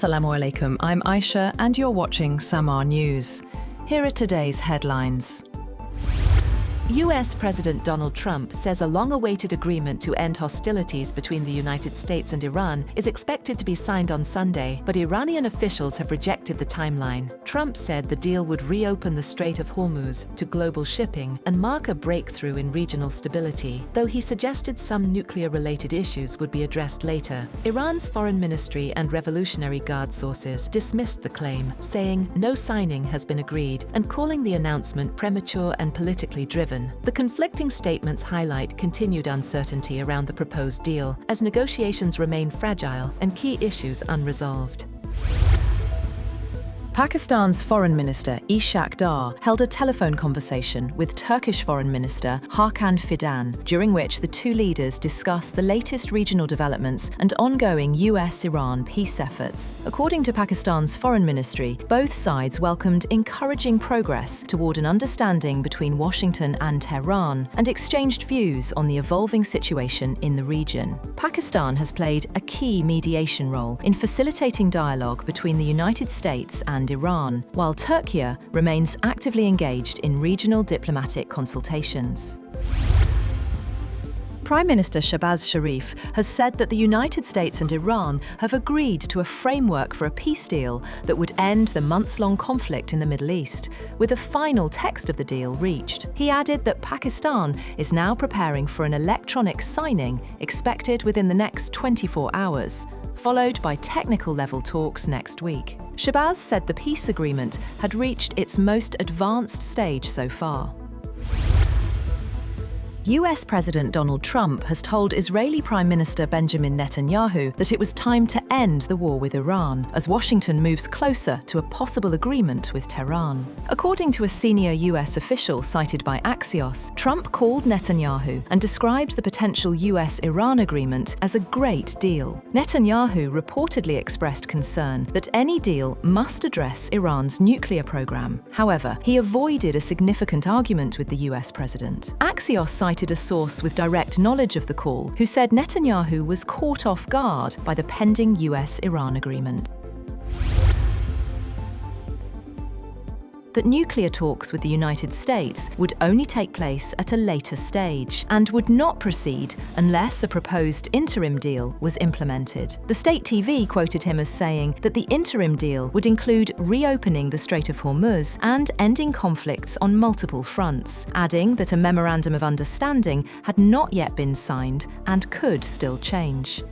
Assalamu alaikum, I'm Aisha and you're watching SAMAA News. Here are today's headlines. US President Donald Trump says a long-awaited agreement to end hostilities between the United States and Iran is expected to be signed on Sunday, but Iranian officials have rejected the timeline. Trump said the deal would reopen the Strait of Hormuz to global shipping and mark a breakthrough in regional stability, though he suggested some nuclear-related issues would be addressed later. Iran's foreign ministry and Revolutionary Guard sources dismissed the claim, saying no signing has been agreed and calling the announcement premature and politically driven. The conflicting statements highlight continued uncertainty around the proposed deal, as negotiations remain fragile and key issues unresolved. Pakistan's Foreign Minister Ishaq Dar held a telephone conversation with Turkish Foreign Minister Hakan Fidan, during which the two leaders discussed the latest regional developments and ongoing US-Iran peace efforts. According to Pakistan's Foreign Ministry, both sides welcomed encouraging progress toward an understanding between Washington and Tehran and exchanged views on the evolving situation in the region. Pakistan has played a key mediation role in facilitating dialogue between the United States and Iran, while Turkey remains actively engaged in regional diplomatic consultations. Prime Minister Shehbaz Sharif has said that the United States and Iran have agreed to a framework for a peace deal that would end the months-long conflict in the Middle East, with a final text of the deal reached. He added that Pakistan is now preparing for an electronic signing expected within the next 24 hours, followed by technical-level talks next week. Shehbaz said the peace agreement had reached its most advanced stage so far. US President Donald Trump has told Israeli Prime Minister Benjamin Netanyahu that it was time to end the war with Iran, as Washington moves closer to a possible agreement with Tehran. According to a senior US official cited by Axios, Trump called Netanyahu and described the potential US-Iran agreement as a great deal. Netanyahu reportedly expressed concern that any deal must address Iran's nuclear program. However, he avoided a significant argument with the US president. Axios cited a source with direct knowledge of the call, who said Netanyahu was caught off guard by the pending US-Iran agreement. That nuclear talks with the United States would only take place at a later stage and would not proceed unless a proposed interim deal was implemented. The state TV quoted him as saying that the interim deal would include reopening the Strait of Hormuz and ending conflicts on multiple fronts, adding that a memorandum of understanding had not yet been signed and could still change.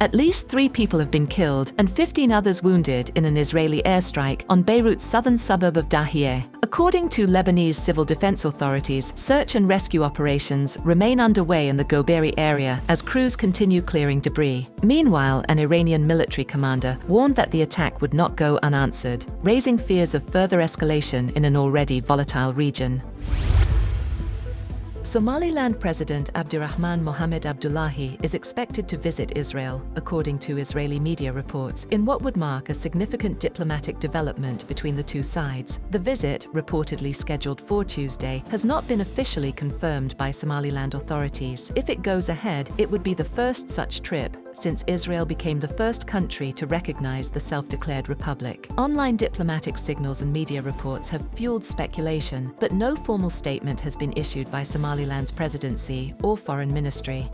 At least 3 people have been killed and 15 others wounded in an Israeli airstrike on Beirut's southern suburb of Dahiyeh. According to Lebanese civil defense authorities, search and rescue operations remain underway in the Goberi area as crews continue clearing debris. Meanwhile, an Iranian military commander warned that the attack would not go unanswered, raising fears of further escalation in an already volatile region. Somaliland President Abdirahman Mohamed Abdullahi is expected to visit Israel, according to Israeli media reports, in what would mark a significant diplomatic development between the two sides. The visit, reportedly scheduled for Tuesday, has not been officially confirmed by Somaliland authorities. If it goes ahead, it would be the first such trip since Israel became the first country to recognize the self-declared republic. Online diplomatic signals and media reports have fueled speculation, but no formal statement has been issued by Somaliland's presidency or foreign ministry.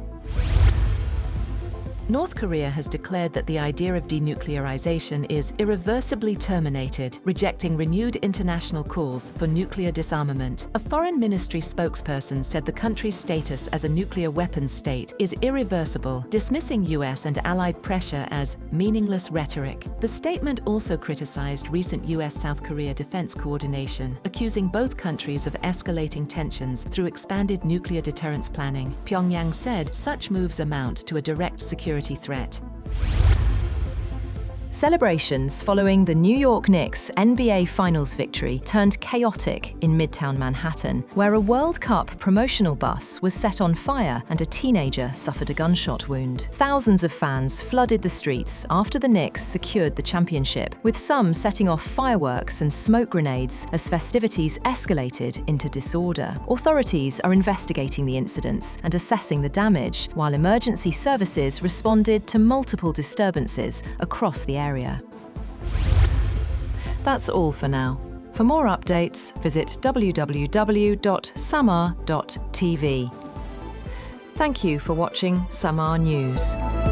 North Korea has declared that the idea of denuclearization is irreversibly terminated, rejecting renewed international calls for nuclear disarmament. A foreign ministry spokesperson said the country's status as a nuclear weapons state is irreversible, dismissing US and allied pressure as meaningless rhetoric. The statement also criticized recent US-South Korea defense coordination, accusing both countries of escalating tensions through expanded nuclear deterrence planning. Pyongyang said such moves amount to a direct security threat. Celebrations following the New York Knicks' NBA Finals victory turned chaotic in Midtown Manhattan, where a World Cup promotional bus was set on fire and a teenager suffered a gunshot wound. Thousands of fans flooded the streets after the Knicks secured the championship, with some setting off fireworks and smoke grenades as festivities escalated into disorder. Authorities are investigating the incidents and assessing the damage, while emergency services responded to multiple disturbances across the area. That's all for now. For more updates, visit www.samaa.tv. Thank you for watching SAMAA News.